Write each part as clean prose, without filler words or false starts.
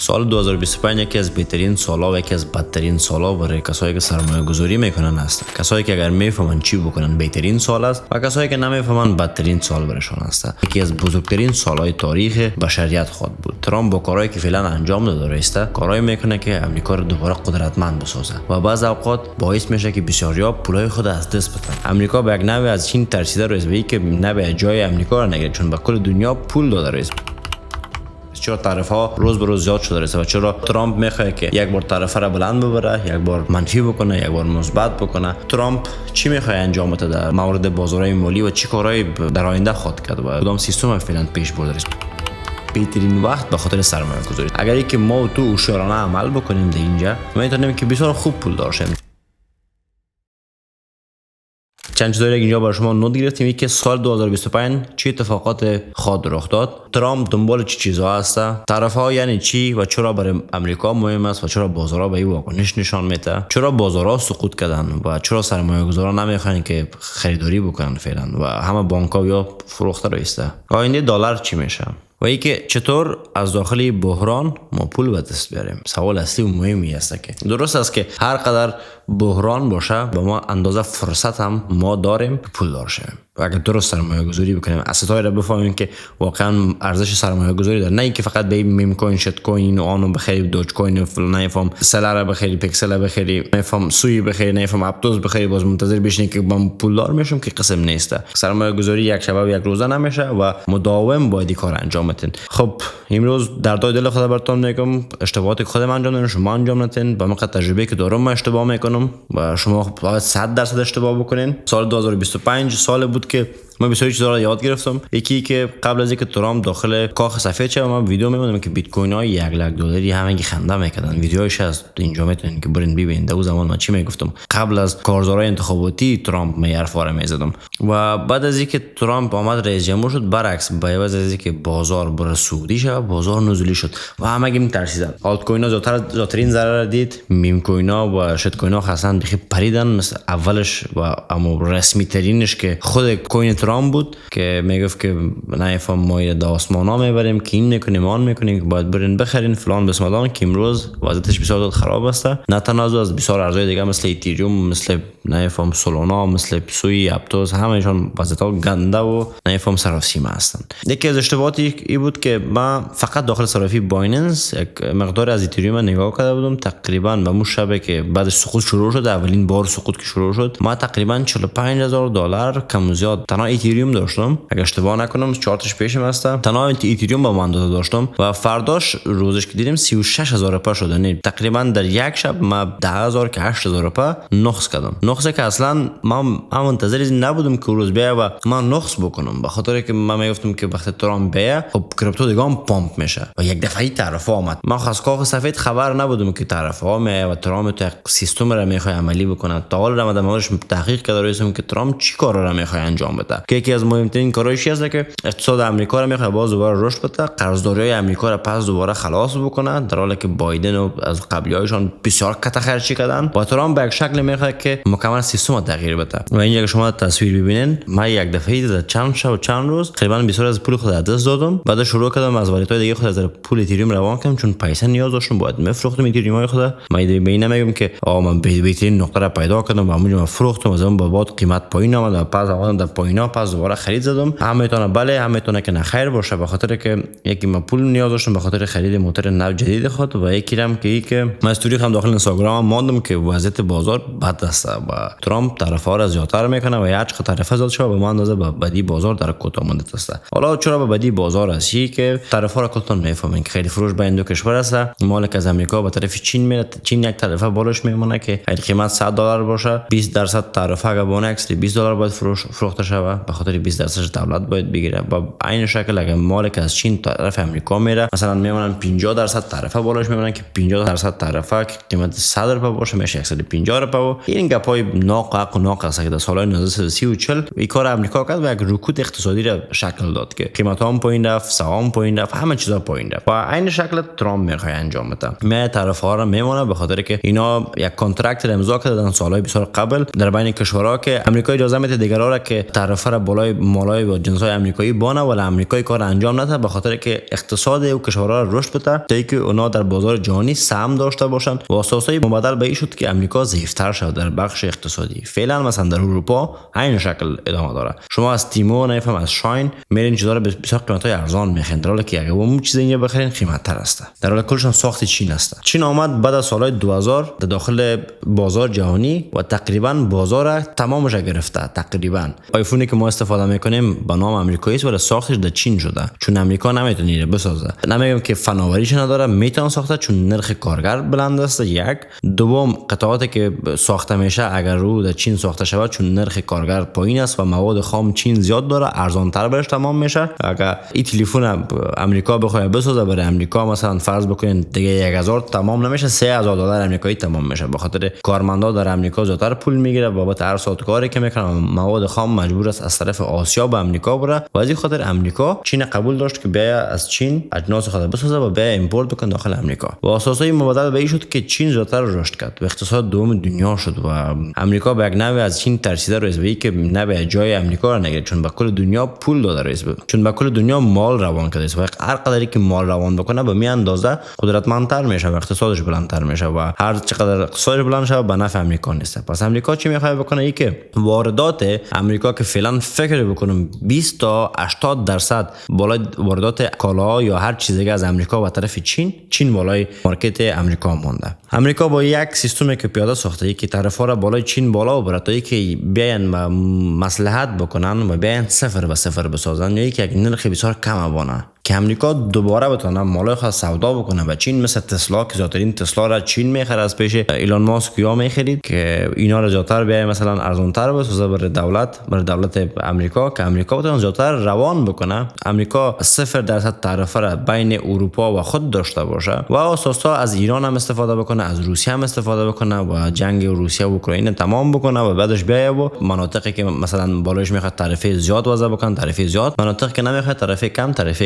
سال 2025 یکی از بهترین سال‌ها و یکی از بدترین سال‌ها برای کسایی که سرمایه گذاری میکنن است. کسایی که اگر میفهمن چی بکنن بهترین سال است و کسایی که نمیفهمن بدترین سال برایشان است. یکی از بزرگترین سال‌های تاریخ بشریت خواهد بود. ترامپ با کارهایی که فعلا انجام داده است، کارهایی میکنه که امریکا رو دوباره قدرتمند بسازه و بعضی اوقات باعث میشه که بسیاریا پولای خود از دست بدن. امریکا به یک نوع از چین ترسیده است و که نباید جای امریکا رو نگیره، چون به کل دنیا پول داده است. چرا تعرفه ها روز به روز زیاد شده است و چرا ترامپ میخواد که یک بار تعرفه را بلند ببره، یک بار منفی بکنه، یک بار مثبت بکنه؟ ترامپ چی میخواد انجام بده در مورد بازارهای مالی و چی کارهایی در آینده خواهد کرد و کدام سیستم فعلا پیش برده است؟ بهترین وقت به خاطر سرمایه گذاری. اگر که ما و تو هوشیارانه عمل بکنیم در اینجا، میتونیم که بسیار خوب پول داشته باشیم. چند چیزایی که اینجا برای شما نوت گرفتیم. یکی که سال 2025 چه اتفاقات خواهد رخ داد، ترامپ دنبال چه چیزها هست، تعرفه یعنی چی و چرا برای امریکا مهم است و چرا بازارها به این واکنش نشان میده، چرا بازارها سقوط کردن و چرا سرمایه‌گذاران نمیخوان که خریداری بکنن فعلا و همه بانک‌ها یا فروخته رایسته. آینده دلار چی میشه و اینکه چطور از داخل بحران ما پول به دست بیاریم. سوال اصلی و مهمی است که درست است که هر قدر بحران باشه به ما اندازه فرصت هم ما داریم که پول داشته باشیم. و اگر درست سرمایه گذاری بکنیم، اسطای را بفهمیم که واقعا ارزش سرمایه گذاری داره، نه اینکه فقط به میم کوین، شت کوین و آنو بخری، دوج کوین و فلان، نفهم سلر بخری، پیکسل بخری، نفهم سوی بخری، نفهم اپتوز بخری، باز منتظر بشینی که من پولدار میشم، که قسم نیست. سرمایه گذاری یک شب و یک روزه نمیشه و مداوم باید کار انجام بدین. خب امروز در دای دل خدا براتون میگم اشتباهاتی که خودم انجام دادم شما انجام ندین. با مقدار تجربه که دارم من اشتباه میکنم و شما باید 100% اشتباه بکنین. سال 2025 سال بود که من بسیاری چیزا رو یاد گرفتم. یکی که قبل از اینکه ترامپ داخل کاخ سفید شه من ویدیو می‌بینم که بیت کوین های 1 لک دلاری همگی خنده میکردن. ویدیوهاش از اینجا میتونین که برین ببینید. اون زمان من چی میگفتم قبل از کارزارهای انتخاباتی ترامپ می حرفا رو میزدم و بعد از اینکه ترامپ آمد رئیس جمهور شد برعکس، با عوض از اینکه بازار بر سعودی شد بازار نزولی شد و همگی میترسیدن. آلت کوین ها زیادترین ضرر دید، میم کوین ها و شت کوین ها خاصا بخی پریدن. مثل اولش و اما رسمی ترینش که خود کوین ترامپ بود که میگفت که نایفهم ما د آسمان ها میبریم که این میکنیم آن میکنیم که باید برین بخرین فلان بسمدان، که امروز وضعیتش بسیار خراب است. نه تنها از بسیار ارزهای دیگه مثل ایتریوم، مثل نایفهم سولانا، مثل سوی اپتوز، همهشون وضعیت ها گنده و نایفهم صرافسیمه هستن. یکی از اشتباهاتی این بود که من فقط داخل صرافی بایننس یک مقدار از ایتریوم نگاه کرده بودم. تقریبا به اون شبه که بعد سقوط شروع شد، اولین بار سقوط که شروع شد، ما تقریبا $45,000 کم زیاد تنها ایتریوم داشتم. اگه اشتباه نکنم چارتش پیشم هستم، تنها ایتریوم با من داشتم و فرداش روزش که دیدیم 36,000 پا شد. یعنی تقریبا در یک شب ما 10,000 که 8,000 پا نقص کردم. نقصی که اصلا من منتظر نبودم که روز بیا و من نقص بکنم، به خاطر که من میگفتم که وقتی ترامپ بیا خب کریپتو دیگه هم پامپ میشه و یک دفعه تعرفه آمد. من از کاخ سفید خبر نبودم که تعرفه ها میاد و ترامپ تو سیستم را میخواد عملی بکنه. تا حالا رمضان موردش تحقیق کرده رسیدم که ترامپ چی کارا را میخواد انجام بده، که یکی از مهمترین کارهایش است که اقتصاد آمریکا را میخواد باز دوباره رشد بده، قرضداری‌های آمریکا را پس دوباره خلاص بکنه، در حالی که بایدن و از قبلی‌هایشان بسیار کته خرچی کردن. و ترامپ به یک شکل میخواد که مکمل سیستم را تغییر بده. و اینجا که شما تصویر ببینید، من یک دفعه در چند شب و چند روز تقریبا بسیار از پول خود از دست دادم. بعد شروع کردم از والیت‌های دیگه خود از پول ایتریوم روان کردم، چون پیسه نیاز داشتم، باید میفروختم ایتریوم‌های خود. من به این نمیگم که من بهترین نقطه را پیدا کردم و همونجا فروختم، از اون بعد قیمت پایین آمد و پس آمدم در پایینا، پس دوباره خرید زدم. هم میتونه بله، هم میتونه که نخیر باشه، به خاطر که یکی من پول نیاز داشتم به خاطر خرید موتور نو جدید خود و یکی هم که من استوری هم داخل اینستاگرام ماندم که وضعیت بازار بد است و ترامپ طرفا را زیادتر میکنه و هر چقدر طرفه زیاد شه به من اندازه به بدی بازار در کوتاه مدت است. حالا چرا به بدی بازار است؟ که طرفا را کلتون میفهمن که خیلی فروش بین دو کشور است. مالک از امریکا به طرف چین میره، چین یک طرفه بالاش میمونه که قیمت $100 باشه، 20% طرفه اگه بونکس $20 باید فروخته شود، به خاطر 20% دولت باید بگیره. با عین شکل اگه مالک از چین طرف امریکا میره، مثلا میمونن 50% طرفه بالاش میمونن که 50% طرفه که قیمت $100 باشه میشه $150. و این گپای ناقص و ناقص که در سالهای 1930 و 40 این کار امریکا کرد و یک رکود اقتصادی را شکل داد که قیمت ها پایین رفت، سهام پایین رفت، همه چیزا پایین رفت. و عین شکل ترامپ میخواد انجام بده. می طرف ها را میمونه به خاطر که اینا یک کانترکت را امضا کردن سالهای بسیار قبل در بین کشورها که امریکا اجازه میده دیگران را که که طرفه را بالای مالای و جنسای آمریکایی بانه، ولی آمریکایی کار انجام نده به خاطر که اقتصاد او کشورها را رشد بده تا اینکه اونا در بازار جهانی سهم داشته باشند و اساسای مبادل به این شد که آمریکا ضعیف‌تر شد در بخش اقتصادی. فعلا مثلا در اروپا این شکل ادامه داره. شما از تیمو نفهم از شاین میرین چیزا رو بسیار قیمتای ارزان میخرین، در حالی که اگه اون چیز اینجا بخرین قیمت‌تر است. در حالی کلشون ساخت چین است. چین آمد بعد از سالهای 2000 در داخل بازار جهانی و تقریبا بازار تمامش گرفته. تقریبا آیفونی که ما استفاده میکنیم به نام آمریکایی است ولی ساختش در چین شده، چون آمریکا نمیتونه بسازه. نمیگم که فناوریش نداره، میتونه ساخته چون نرخ کارگر بلند است. یک دوم قطعاتی که ساخته میشه اگر رو در چین ساخته شود چون نرخ کارگر پایین است و مواد خام چین زیاد داره، ارزان تر برش تمام میشه. اگر این تلفن آمریکا بخواد بسازه برای آمریکا مثلا فرض بکنین دیگه 1000 تمام نمیشه، 3000 دلار آمریکایی تمام میشه. به خاطر کارمندا در آمریکا زیادتر پول میگیره بابت هر ساعت کاری که میکنه، مواد خام مجبور است از طرف آسیا به آمریکا بره و از این خاطر آمریکا چین قبول داشت که بیا از چین اجناس خود بسازه و بیا ایمپورت بکنه داخل آمریکا. و اساسای مبادله به این شد که چین زیادتر رشد کرد و اقتصاد دوم دنیا شد و آمریکا به یک نوع از چین ترسیده رئیس به که نباید جای آمریکا را نگیره، چون به کل دنیا پول داده رئیس به، چون به کل دنیا مال روان کرده است و هر قدری که مال روان بکنه به می اندازه قدرتمندتر میشه و اقتصادش بلندتر میشه و هر چقدر اقتصادش بلند شه به نفع آمریکا نیست. پس آمریکا چی میخواد بکنه؟ ای که واردات آمریکا که فعلا فکر بکنم 20 تا 80% بالای واردات کالا یا هر چیز دیگه از آمریکا به طرف چین بالای مارکت آمریکا مونده. آمریکا با یک سیستمی که پیاده ساخته ای که طرفا را بالای چین بالا ببره تا اینکه بیان مصلحت بکنن و بیان صفر به صفر بسازن یا یک نرخ بسیار کم بانه که آمریکا دوباره بتونه مالای خود سودا بکنه و چین، مثل تسلا که زیادترین تسلا را چین میخره از پیش ایلان ماسک یا میخرید که اینا را زیادتر بیای مثلا ارزانتر بسازه برای دولت آمریکا که آمریکا بتونه زیادتر روان بکنه. آمریکا 0% تعرفه را بین اروپا و خود داشته باشه و اساسا از ایران هم استفاده بکنه، از روسیه هم استفاده بکنه و جنگ روسیه و اوکراین تمام بکنه و بعدش بیای و مناطقی که مثلا بالایش میخواد تعرفه زیاد وضع بکنه تعرفه زیاد، مناطقی که نمیخواد تعرفه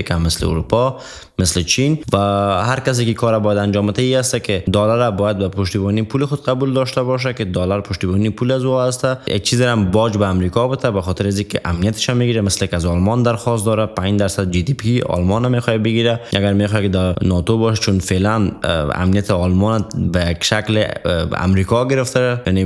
کم مثل اروپا مثل چین. و هر کسی که کار باید انجام بده ای است که دلار باید به پشتیبانی پول خود قبول داشته باشه که دلار پشتیبانی پول از او است. یک چیزی هم باج به آمریکا بده به خاطر اینکه امنیتش هم میگیره، مثل که از آلمان درخواست داره 5% جی دی پی آلمان هم میخواد بگیره اگر میخواد که در ناتو باشه، چون فعلا امنیت آلمان به یک شکل آمریکا گرفته، یعنی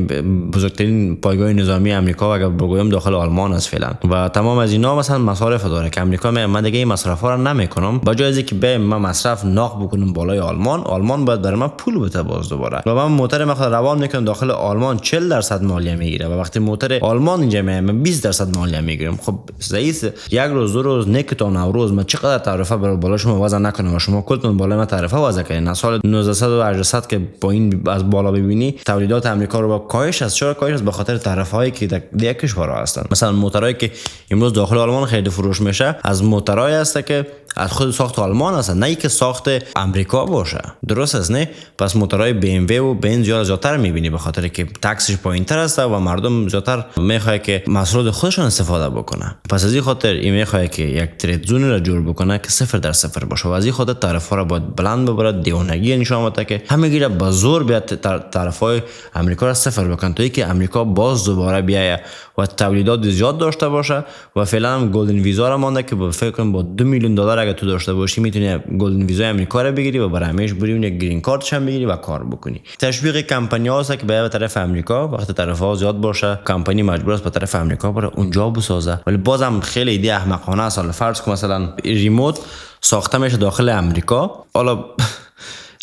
بزرگترین پایگاه نظامی آمریکا اگر بگویم داخل آلمان است فعلا. و تمام از اینا مثلا مصارف داره که آمریکا من دیگه این مصرفا رو نمیکنم، با جای اینکه به من مصرف ناق بکنم بالای آلمان باید برای من پول بده باز دوباره و من موتور من روان میکنم داخل آلمان 40% مالیه میگیره و وقتی موتور آلمان اینجا من 20% مالیه میگیرم. خب رئیس یک روز دو روز نه تا نوروز من چقدر تعرفه برای بالا شما وضع نکنم و شما کلتون بالای من تعرفه وضع کردین. از سال 1900 و 800 که با این از بالا ببینی تولیدات آمریکا رو با کاهش از چرا کاهش به خاطر تعرفه‌ای که در کشورها هستن. مثلا موتورایی که امروز داخل آلمان خرید فروش میشه از موتورایی هست که از خود ساخت آلمان هستن، نه اینکه ساخت آمریکا باشه. درست است نه؟ پس موتورهای بی ام و بنز زیادتر میبینی به خاطر که تکسش پایینتر است و مردم زیادتر میخواد که محصولات خودشون استفاده بکنه. پس از این خاطر این میخواد که یک ترید زون را جور بکنه که 0% باشه و از این خاطر طرفا را باید بلند ببره، دیوانگی نشون بده که همه گیره با زور بیاد طرفای آمریکا را صفر بکنه تا اینکه آمریکا باز دوباره بیاید و تولیدات زیاد داشته باشه. و فعلا هم گلدن ویزا را مونده که فکر کنم با 2 میلیون دلار اگه تو داشته باشی میتونی گلدن ویزای آمریکا رو بگیری و برای همیشه بری یک گرین کارت هم بگیری و کار بکنی. تشویق کمپانی هاست که به طرف آمریکا وقتی طرفا زیاد باشه کمپانی مجبور است به طرف آمریکا بره اونجا بسازه، ولی بازم خیلی ایده احمقانه است. فرض کن مثلا ریموت ساخته میشه داخل آمریکا، حالا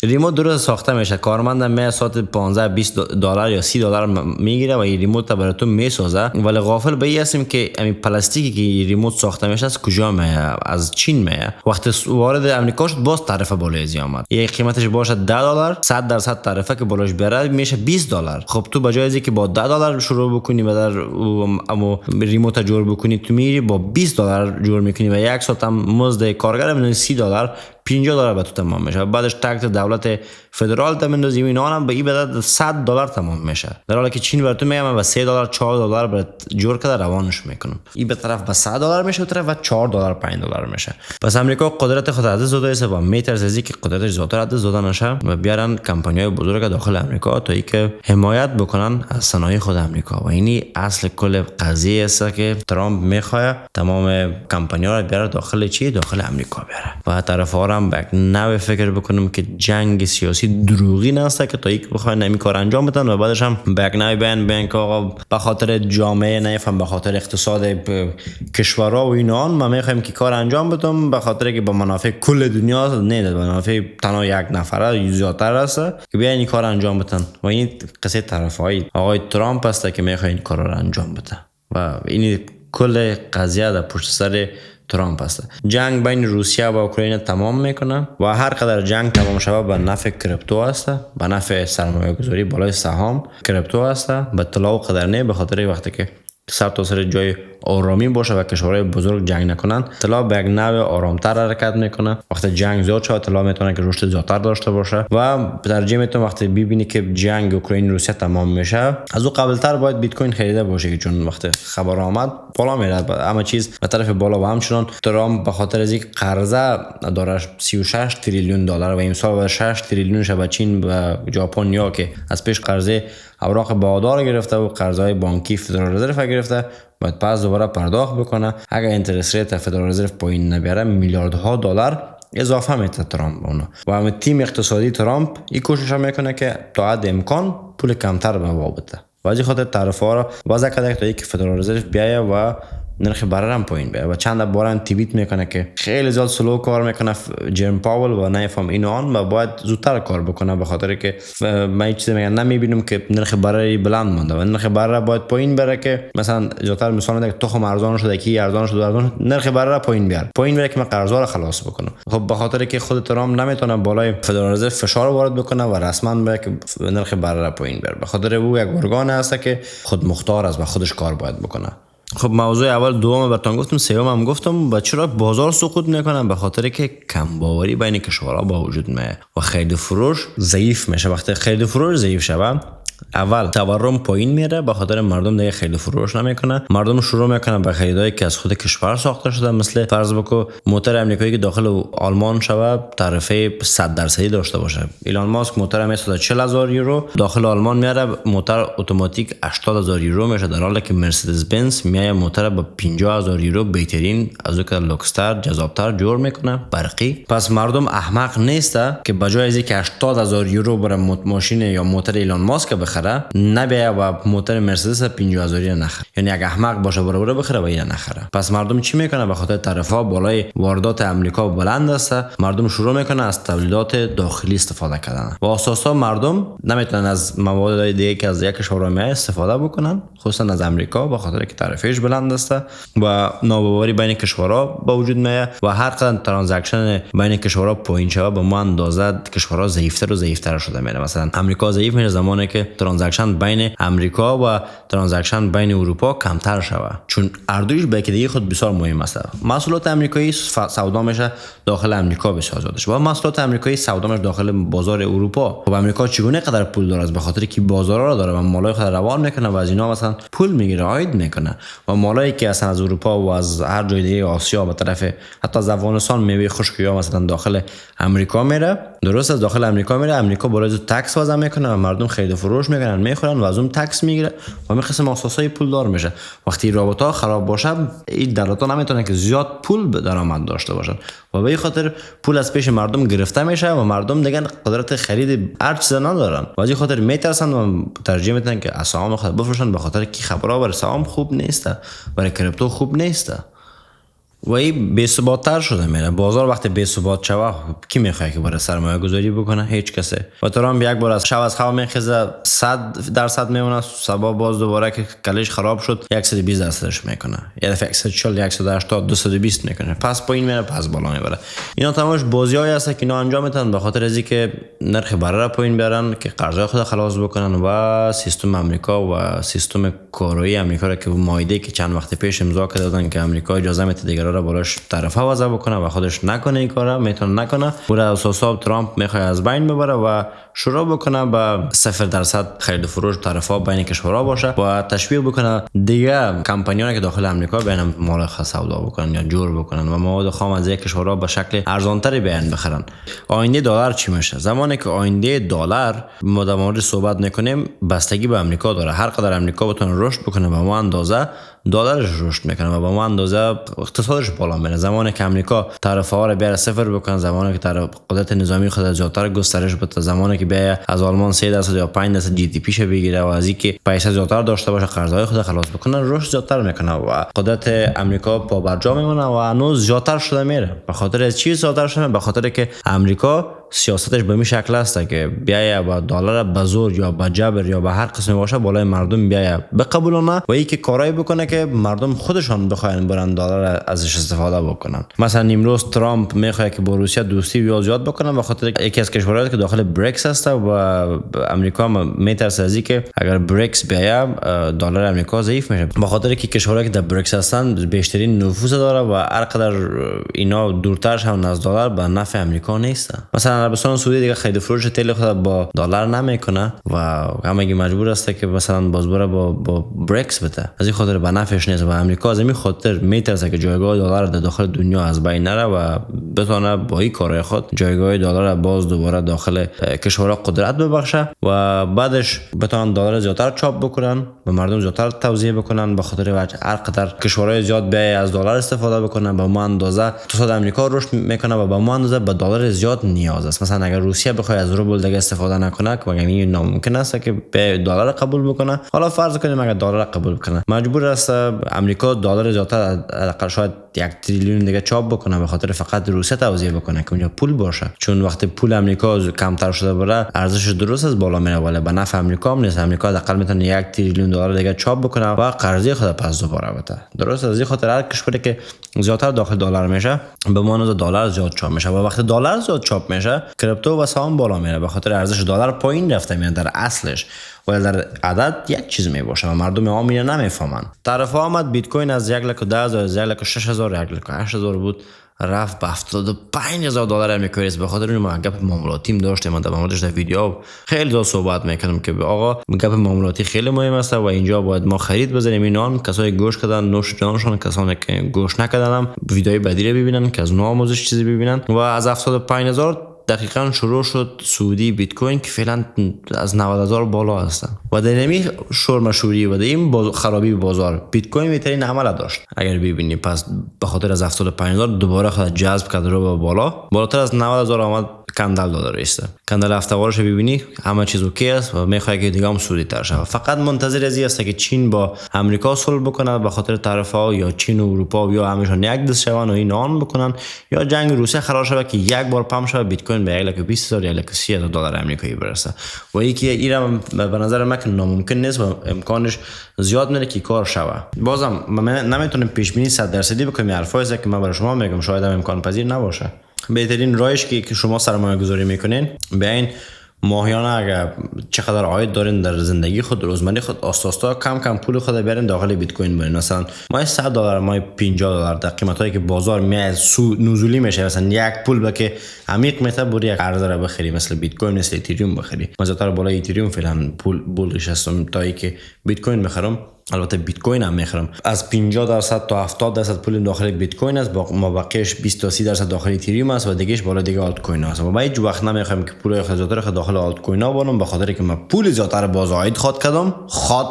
ریموت درست ساخته میشه، کارمندم می ساعت 15-20 دلار یا 30 دلار میگیره و این ریموت برای تو میسازه، ولی غافل به این هستیم که همین پلاستیکی که ریموت ساخته میشه از کجا میاد؟ از چین میاد. وقتی وارد امریکا شد باز تعرفه بالای زیاد اومد، یک قیمتش باشه 10 دلار 100% تعرفه که بالاش بره میشه 20 دلار. خب تو بجای از اینکه با 10 دلار شروع بکنی و در اما ریموت جور بکنی تو میری با 20 دلار جور میکنی و یک ساعت هم مزد کارگر میاد 30 دلار $50 به تو تمام میشه. بعدش تکس دولت فدرال تمندازی و اینا هم به این بدد $100 تمام میشه، در حالی که چین بر تو میگم به $3 $4 برات جور کرده روانش میکنم. این به طرف به $100 میشه و طرف به $4 $5 میشه. پس امریکا قدرت خود از زوده است و میترسه از اینکه قدرتش زیادتر از زوده نشه و بیارن کمپانیای بزرگ داخل امریکا تا اینکه حمایت بکنن از صنایع خود امریکا. و اینی اصل کل قضیه است که ترامپ میخواد تمام کمپانی‌ها رو بیاره داخل چی؟ داخل امریکا بیاره. و طرف‌ها هم به نوع فکر بکنم که جنگ سیاسی دروغی نسته که تا یک بخواین نمی کار انجام بدن و بعدش هم به نوع بیان که آقا به خاطر جامعه نفهم به خاطر اقتصاد کشورها و اینا ما میخوایم که کار انجام بدم به خاطر که با منافع کل دنیا نه به منافع تنها یک نفره زیادتر است که بیان این کار انجام بدن. و این قصه طرفای آقای ترامپ است که میخواد این کار رو انجام بده و این کل قضیه در پشت سر ترامپ است. جنگ بین روسیه و اوکراین تمام میکنه و هر قدر جنگ تمام شود به نفع کریپتو است، به نفع سرمایه گذاری بالای سهام کریپتو است، به طلا و قدر نه، به خاطر وقتی که سر تا سر جای آرامی باشه و کشورهای بزرگ جنگ نکنن طلا به یک نوع آرامتر حرکت میکنه. وقتی جنگ زیاد شد طلا میتونه که رشد زیادتر داشته باشه و ترجمه میتونه وقتی ببینی که جنگ اوکراین روسیه تمام میشه از او قبلتر باید بیت کوین خریده باشه، چون وقتی خبر آمد بالا میره همه چیز به طرف بالا. و همچنان ترامپ به خاطر از اینکه قرضه داره $36 تریلیون و امسال باید 6 تریلیون شه به چین و ژاپن یا که از پیش قرضه اوراق بهادار گرفته و قرضای بانکی فدرال رزرو گرفته باید پس دوباره پرداخت بکنه. اگر اینترست ریت فدرال رزرو پایین نبره میلیاردها دلار اضافه میده ترامپ اونا. و همه تیم اقتصادی ترامپ این کوشش میکنه که تا حد امکان پول کمتر به ما بده. و از این خاطر طرفا را وضع کرده تا اینکه فدرال رزرو بیایه و نرخ بهره هم پایین بیاره و چند بار هم توییت میکنه که خیلی زیاد سلو کار میکنه جرم پاول و نفهم اینو آن و باید زودتر کار بکنه به خاطر که من این چیز میگم نمیبینم که نرخ بهره بلند مونده و نرخ بهره باید پایین بره که مثلا زیادتر مثلا میگه تخم ارزان شده کی ارزان شده ارزان نرخ بهره پایین بره که من قرضا رو خلاص بکنم. خب به خاطر که خود ترامپ نمیتونه بالای فدرال رزرو فشار وارد بکنه و رسما بگه که نرخ بهره پایین بره، به خاطر او یک ارگان هست که خود مختار است و خودش کار باید بکنه. خب موضوع اول دوم براتون گفتم، سوم هم گفتم و چرا بازار سقوط میکنه، به خاطر که کم باوری بین کشورها با وجود میاد و خرید فروش ضعیف میشه. وقتی خرید فروش ضعیف شود اول تورم پایین میره به خاطر مردم دیگه خرید فروش نمیکنه، مردم شروع میکنن به خریدایی که از خود کشور ساخته شده، مثل فرض بکو موتور امریکایی که داخل آلمان شود تعرفه 100% داشته باشه. ایلان ماسک موتور میسازه 40,000 یورو، داخل آلمان میاره موتور اتوماتیک 80,000 یورو میشه، در حالی که مرسدس بنز میایه موتور با 50,000 یورو بهترین از اون که لوکستر جذابتر جور میکنه برقی. پس مردم احمق نیسته که بجای از اینکه 80,000 یورو برای ماشین یا موتور ایلان ماسک بخره نبیه و موتور مرسدس 50,000 نخره، یعنی اگه احمق باشه برابر بخره و یا نخره. پس مردم چی میکنه؟ به خاطر طرفا بالای واردات امریکا بلند است، مردم شروع میکنه از تولیدات داخلی استفاده کردن و اساسا مردم نمیتونن از مواد دیگه که از یک کشور میاد استفاده بکنن، خصوصا از امریکا، به خاطر که تعرفهش بلند است و ناباوری بین کشورها با وجود میاد و هر قدر ترانزکشن بین کشورها پایین شود به ما اندازه کشورها ضعیفتر و ضعیفتر شده میره. مثلا امریکا ضعیف میشه زمانی که ترانزکشن بین امریکا و ترانزکشن بین اروپا کمتر شود، چون اردویش به یکی خود بسیار مهم است. محصولات امریکایی سودا میشه داخل امریکا بسیار زیاد و محصولات امریکایی سودا میشه داخل بازار اروپا. خب امریکا چگونه قدر پول داره؟ به خاطر که بازارها رو داره و مالای خود روان میکنه و از اینا مثلا پول میگیره، عاید میکنه و مالایی که اصلا از اروپا و از هر جای دیگه آسیا به طرف حتی از افغانستان میوه خشک یا مثلا داخل امریکا میره، درست از داخل امریکا میره، امریکا بالای تکس وضع میکنه و مردم خرید فروش میکنن میخورن و از اون تکس میگیره و همین قسم اساسای پول دار میشه. وقتی رابطه خراب باشه این دولت‌ها نمیتونن که زیاد پول درآمد داشته باشن و به این خاطر پول از پیش مردم گرفته میشه و مردم دیگه قدرت خرید هر چیز ندارن و از این خاطر میترسن و ترجیح میدن که اسهام خود بفروشن، به خاطر که خبرها برای سهام خوب نیست، برای کریپتو خوب نیست و این بی ثبات‌تر شده میره. بازار وقتی بی ثبات شود کی میخواد که برای سرمایه گذاری بکنه؟ هیچ کسی. و ترامپ یک بار از شب از خواب میخیزه 100% میمونه، صبح باز دوباره که کلش خراب شد 120%ش میکنه، یه دفعه 140 180 220 میکنه، پس پایین میره پس بالا میبره. اینا تمامش بازیایی هست که اینا انجام میدن به خاطر از اینکه نرخ بهره پایین بیارن که قرضای خود خلاص بکنن و سیستم امریکا و سیستم کارایی امریکا را که مایده که چند وقت پیش امضا کردن که امریکا اجازه میده دیگه دلار بالاش طرفه وضع بکنه و خودش نکنه این کارا، میتونه نکنه. بر اساس ترامپ میخواد از بین ببره و شروع بکنه به 0% خرید و فروش طرفا بین کشورها باشه و تشویق بکنه دیگه کمپانیانی که داخل امریکا بیان مال سودا بکنن یا جور بکنن و مواد خام از یک کشورها به شکل ارزانتری بیان بخرن. آینده دلار چی میشه؟ زمانی که آینده دلار ما در مورد صحبت نکنیم، بستگی به امریکا داره. هر قدر امریکا بتونه رشد بکنه به اون اندازه دلارش رشد میکنه و به اون اندازه اقتصادش بالا میره. زمانی که امریکا طرفه ها رو بیاره صفر بکنه، زمانی که قدرت نظامی خود زیادتر گسترش بده، زمانی که بیاره از آلمان 3% یا 5% جی دی پیش بگیره و از اینکه پیسه زیادتر داشته باشه قرضهای خود خلاص بکنه، رشد زیادتر میکنه و قدرت امریکا پا برجا میمونه و هنوز زیادتر شده میره. به خاطر از چی زیادتر شده؟ به خاطر که امریکا سیاستش به این شکل است که بیایه با دلار به زور یا به جبر یا به هر قسم باشه بالای مردم بیایه بقبولونه و اینکه کارایی بکنه که مردم خودشان بخواین برن دلار ازش استفاده بکنن. مثلا امروز ترامپ میخواد که با روسیه دوستی یا زیاد بکنه به خاطر یکی از کشورهایی که داخل بریکس هست و امریکا میترسه از اینکه اگر بریکس بیایه دلار امریکا ضعیف میشه، به خاطر که کشورهایی که در بریکس هستن بیشترین نفوذ داره و هر قدر اینا دورتر شون از دلار به نفع امریکا نیست. مثلا عربستان سعودی دیگه خرید و فروش تیل خود با دلار نمیکنه و همگی مجبور است که مثلا بازبره با بریکس بده. از این خاطر به نفعش نیست و امریکا از این خاطر میترسه که جایگاه دلار در داخل دنیا از بین نره و بتونه با این کارهای خود جایگاه دلار باز دوباره داخل کشورها قدرت ببخشه و بعدش بتونن دلار زیادتر چاپ بکنن و مردم زیادتر توزیع بکنن. به خاطر وجه هر قدر کشورهای زیاد به از دلار استفاده بکنن با ما اندازه اقتصاد امریکا رشد میکنه و با ما اندازه به دلار زیاد نیاز است. مثلا اگر روسیه بخواد از روبل دیگه استفاده نکنه که این ناممکن است که به دلار قبول بکنه. حالا فرض کنیم اگر دلار قبول کنه، مجبور است امریکا دلار زیادتر شاید 1 تریلیون دیگه چاپ بکنه به خاطر فقط روسیه توزیع بکنه که اونجا پول باشه. چون وقتی پول امریکا کمتر شده بره ارزش درست از بالا میره ولی به نفع امریکا هم نیست. امریکا حداقل میتونه 1 تریلیون دلار دیگه چاپ بکنه و قرضه خود پس دوباره بده. درست از این خاطر هر کشوری که زیادتر داخل دلار میشه به معنی دلار زیاد چاپ میشه و وقتی دلار زیاد چاپ میشه کریپتو و سهام بالا میره به خاطر ارزش دلار پایین رفته میاد در اصلش ولی در عدد یک چیز میباشه و مردم عام اینو نمیفهمن. طرف آمد بیت کوین از 1,10,000 از 1,06,000 1,08,000 بود رفت به 75,000 دلار امریکایی است. به خاطر این ما گپ معاملاتیم داشتیم در موردش در ویدیو خیلی زیاد صحبت میکردم که آقا گپ معاملاتی خیلی مهم است و اینجا باید ما خرید بزنیم. اینان کسایی گوش کردن نوش جانشون، کسانی که گوش نکردن ویدیوی بعدی رو ببینن که از نو آموزش چیزی ببینن. و از 75,000 دقیقاً شروع شد سعودی بیت کوین که فعلا از 90,000 بالا هستن و در نمی شور مشهوری و در این خرابی بازار بیت کوین بهترین عمل داشت. اگر ببینی پس به خاطر از 75,000 دوباره خود جذب کرد رو به بالاتر از 90,000 آمد. کندل داده است. کندل هفته‌وارش ببینی همه چیز اوکی است و میخواد که دیگه هم سعودی تر شه. فقط منتظر از این است که چین با امریکا صلح بکنه به خاطر طرف‌ها یا چین و اروپا یا همشون یک دست شون و این آن بکنن یا جنگ روسیه خراب شه که یک بار پم شه بیت کوین به 1,20,000 یا 1,30,000 دلار آمریکایی برسه. و اینکه ایران به نظر من که ناممکن نیست و امکانش زیاد میره که کار شه. بازم من نمیتونم پیش بینی 100% بکنم. حرفایی که من برای شما میگم شاید هم امکان پذیر نباشه. بهترین راهش که شما سرمایه گذاری میکنین به این ماهیانه اگر چقدر عاید دارین در زندگی خود روزمره خود آستاستا کم کم پول خود بیارین داخل بیت کوین برین. مثلا ماه $100 ماه $50 در قیمتایی که بازار میاد نزولی میشه مثلا یک پول که عمیق میته بوری یک ارز رو بخری مثل بیت کوین مثل اتریوم بخری. من زیادتر بالای اتریوم فعلا پولش هستم تا اینکه بیت کوین بخرم. البته بیت کوین هم میخرم از 50% تا 70% پول داخل بیت کوین است با مابقیش 20 تا 30% داخل اتریوم است و دیگهش بالا دیگه آلت کوین است. و من هیچ وقت نمیخوام که پول زیادتر داخل آلت کوین ها بارم به خاطر که من پول زیادتر باز عاید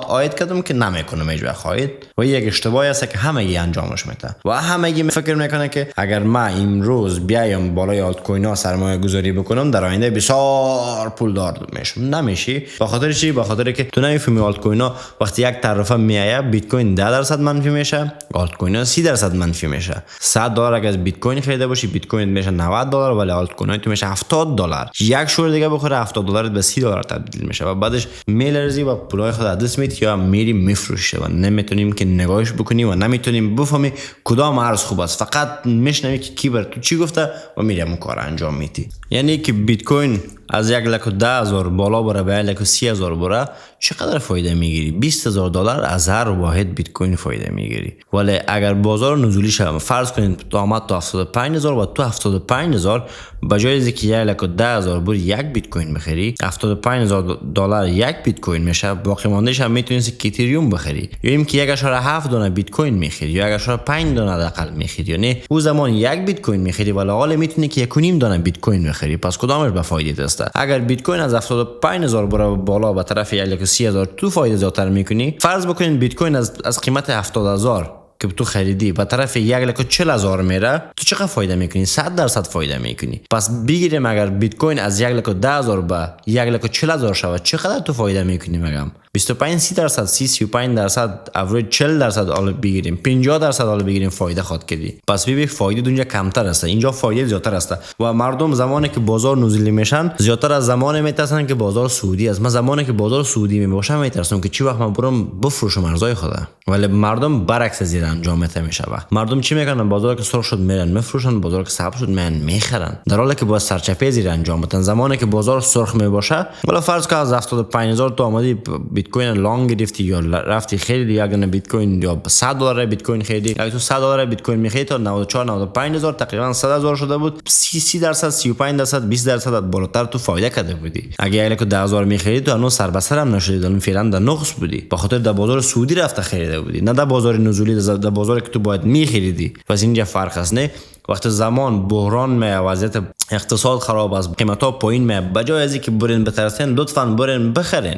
عاید کردم که نمیکنم هیچ وقت عاید و یک اشتباهی است که همگی انجامش میده و همگی فکر میکنه که اگر من امروز بیایم بالای آلت کوین ها سرمایه گذاری بکنم در آینده بسیار پولدار میشم. نمیشی. به خاطر چی؟ به خاطر که تو نمیفهمی آلت کوین ها وقتی یک طرفه میایه بیت کوین 10% منفی میشه، آلت کوین ها 30% منفی میشه. $100 اگه از بیت کوین خریده باشی بیت کوین میشه $90 ولی آلت کوین تو میشه $70. یک شور دیگه بخوره $70 به $30 تبدیل میشه و بعدش میلرزی و پولای خود دست میدی یا میری میفروشه و نمیتونیم که نگاهش بکنی و نمیتونیم بفهمی کدام ارز خوب است. فقط میشنوی که کی بر تو چی گفته و میری اون کار انجام میدی. یعنی که بیت کوین از 1,10,000 بالا بره به 1,30,000 بره چقدر فایده میگیری؟ $20,000 از هر واحد بیت کوین فایده میگیری. ولی اگر بازار نزولی شه، فرض کنید آمد تا 75,000 و تو 75,000 به جای از اینکه 1,10,000 بر یک بیت کوین بخری، $75,000 یک بیت کوین میشه. باقی موندهش هم میتونید که اتریوم بخری، یا اینکه 1.7 دانه بیت کوین میخری، یا 1.5 دانه حداقل میخری. یعنی اون زمان یک بیت کوین میخری ولی حالا میتونی که 1.5 دانه بیت کوین بخری. پس کدامش به فایده است؟ اگر بیت کوین از 75,000 بره بالا به طرف 1,30,000 تو فایده زیادتر میکنی. فرض بکنید بیت کوین از قیمت 70,000 که تو خریدی به طرف 1,40,000 میره، تو چقدر فایده میکنی؟ 100% فایده میکنی. پس بگیریم اگر بیت کوین از 1,10,000 به 1,40,000 شود چقدر تو فایده میکنی؟ میگم 25-30%، 35% اوریج 40% حالا بگیریم، 50% حالا بگیریم فایده خود کردی. پس ببین فایده دنیا کمتر است، اینجا فایده زیادتر است. و مردم زمانی که بازار نزولی میشن زیادتر از زمانی میترسن که بازار سعودی است. من زمانی که بازار سعودی میباشم میترسم که چی وقت من برم بفروشم ارزای خدا. ولی مردم برعکس از این انجام میشه. مردم چی میکنن؟ بازار که سرخ شد میرن میفروشن، بازار که سبز شد میرن میخرن، در حالی که با سرچپه زیر انجام میدن. زمانی که بازار سرخ میباشه، ولی فرض کن از 75,000 تو آمدی بیت کوین لانگ گرفتی یا رفتی خریدی یک دونه بیت کوین یا $100 بیت کوین خریدی، اگه تو $100 بیت کوین میخری تا 94-95,000 تقریبا 100,000 شده بود. 30%، 35%، 20% بالاتر تو فایده کرده بودی. اگه 10,000 میخری تو هنوز سر به سر هم نشدی، الان فعلا در نقص بودی، به خاطر در بازار سعودی رفته خریده بودی، نه در بازار نزولی، در بازاری که تو باید میخریدی. پس اینجا فرق است. نه وقت زمان بحران می، وضعیت اقتصاد خراب است، قیمتا پایین می، بجای از اینکه برین بترسین لطفاً برین بخرین.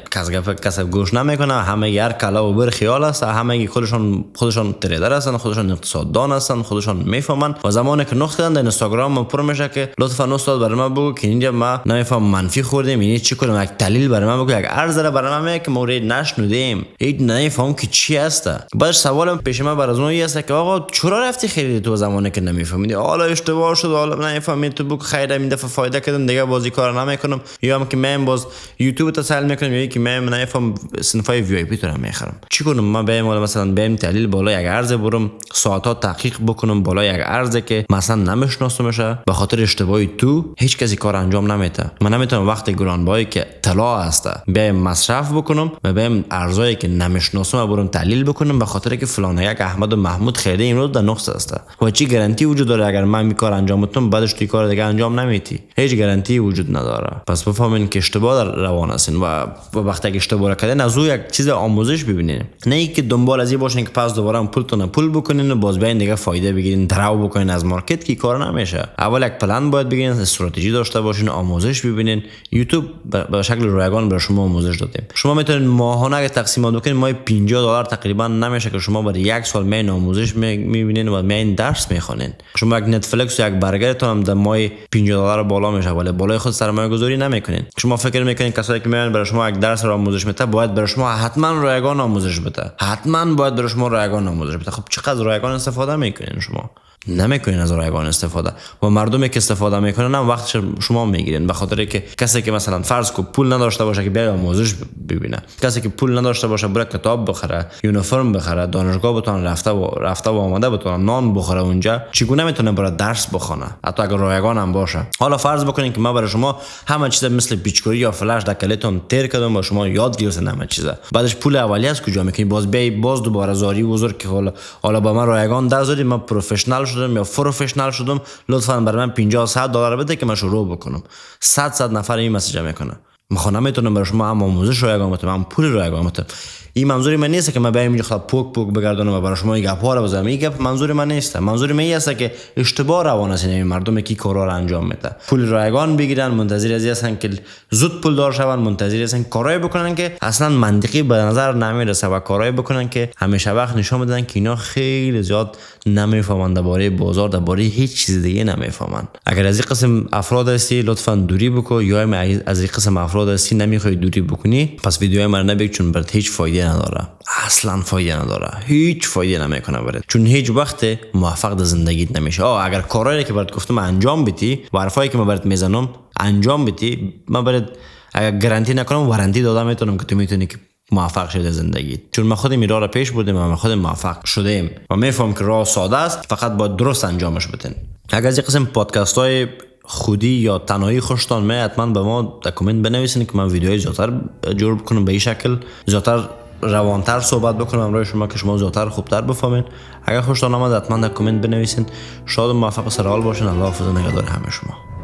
کس گوش نمیکنه، همه هر کلا و بر خیال است، همه خودشون تریدر هستن، خودشون اقتصاددان هستن، خودشون میفهمن. و زمانی که نقد کردن در اینستاگرام پر میشه که لطفاً استاد برای من بگو که اینجا ما نمیفهم منفی خوردیم، یعنی چی کنم، یک دلیل برای من بگو، یک ارز برای من میگه که ما نشنودیم، هیچ نمیفهم که چی است. بعدش سوالم پیش من بر از اون است که آقا چرا رفتی خریدی تو زمانی که نمیفهمیدی؟ حالا اشتباه شد، حالا نمیفهمید تو بگو خیرم این دفعه فایده کردم دیگه بازی کار نمیکنم، یا هم که من باز یوتیوب تسهیل میکنم، یا که من نمیفهم صنفای وی آی پی تو رو میخرم. چی کنم؟ من برم مثلا برم تحلیل بالا یک ارز برم ساعت‌ها تحقیق بکنم بالا یک ارزی که مثلا نمیشناسمشه، به خاطر اشتباهی تو هیچ کسی کار انجام نمیده. من نمیتونم وقت گرانبهایی که طلا هست برم مصرف بکنم و برم ارزایی که نمیشناسم برم تحلیل بکنم به خاطر که فلان یک احمد و محمود خریده این رو در نقص است. و چی گارانتی وجود داره اگر من کار انجام بدم بعدش توی کار دیگه انجام نمیدی؟ هیچ گارانتی وجود نداره. پس بفهمین که اشتباه در روان هستین و وقتی که اشتباه کردین از او یک چیز آموزش ببینین، نه اینکه دنبال از این باشین که پس دوباره هم پولتون پول بکنین و باز بیاین دیگه فایده بگیرین درو بکنین از مارکت، که کار نمیشه. اول یک پلن باید بگیرین، استراتژی داشته باشین، آموزش ببینین. یوتیوب به شکل رایگان برای شما آموزش دادیم. شما میتونین ماهانه اگه تقسیم بکنین ماهی $50 تقریبا نمیشه که شما برای یک سال میین آموزش میبینین و میین درس میخونین. شما یک نتفلیکس یک برگرتون هم در ماهی $50 بالا میشه، ولی بالای خود سرمایه گذاری نمیکنین. شما فکر میکنین کسایی که میان برای شما یک درس رو آموزش میده باید برای شما حتما رایگان آموزش بده، حتما باید برای شما رایگان آموزش بده. خب چقدر رایگان استفاده میکنین؟ شما نمیکنین از رایگان استفاده. و مردمی که استفاده میکنن هم وقت شما میگیرین، به خاطر که کسی که مثلا فرض کو پول نداشته باشه که بیاد آموزش ببینه، کسی که پول نداشته باشه بره کتاب بخره، یونیفرم بخره، دانشگاه بتونه رفته و آمده بتونه نان بخوره اونجا، چگونه میتونه برای درس بخونه حتی اگر رایگان هم باشه؟ حالا فرض بکنین که ما برای شما همه چیز مثل پیچکوری یا فلش در کلیتون تیر کردم و شما یاد گرفتین همه چیزا، بعدش پول اولیه از کجا میکنین؟ باز دوباره زاری بزرگ که حالا با من رایگان درس دادی، من پروفشنال شدم یا پروفشنال شدم، لطفاً برای من $50-100 بده که من شروع بکنم. 100 نفر این مسیج میکنه. من نمیتونم برای شما هم آموزش رایگان بدم، هم پول رایگان بدم. این منظوری من نیست که من بیام اینجا خود پوک بگردونم و برای شما یک گپ ها رو بزنم. این گپ منظوری من نیست. منظوری من است که اشتباه روان است. این مردم کی کارا رو انجام میده، پول رایگان بگیرن، منتظر از هستن که زود پول دار شون، منتظر هستن کارایی بکنن که اصلا منطقی به نظر نمیرسه و کارایی بکنن که همیشه وقت نشون میدن که اینا خیلی زیاد نمیفهمن درباره بازار، درباره هیچ چیز دیگه نمیفهمن. اگر از این قسم افراد هستی لطفاً دوری بکو، یا از این قسم افراد هستی نمیخوای دوری بکنی، پس ویدیوهای من نبین، چون برات هیچ فایده نداره، اصلا فایده نداره، هیچ فایده نمیکنه برات، چون هیچ وقت موفق در زندگیت نمیشه. اگر کارهایی که برات گفتم انجام بدی و حرفایی که من برات میزنم انجام بدی، من برات اگر گارانتی نکنم وارنتی دادم میتونم که تو میتونی که موفق شده زندگی، چون من خودم این راه را پیش بردم و من خودم موفق شدم و میفهم که راه ساده است، فقط باید درست انجامش بدین. اگر از این قسم پادکست های خودی یا تنهایی خوشتان می، حتما به ما در کامنت بنویسین که من ویدیوهای زیادتر جور بکنم، به این شکل زیادتر روانتر صحبت بکنم امروز شما که شما زیادتر خوبتر بفهمین. اگر خوشتان آمد حتما در کامنت بنویسین. شاد و موفق و سرحال باشین. الله حافظ و نگهدار همه شما.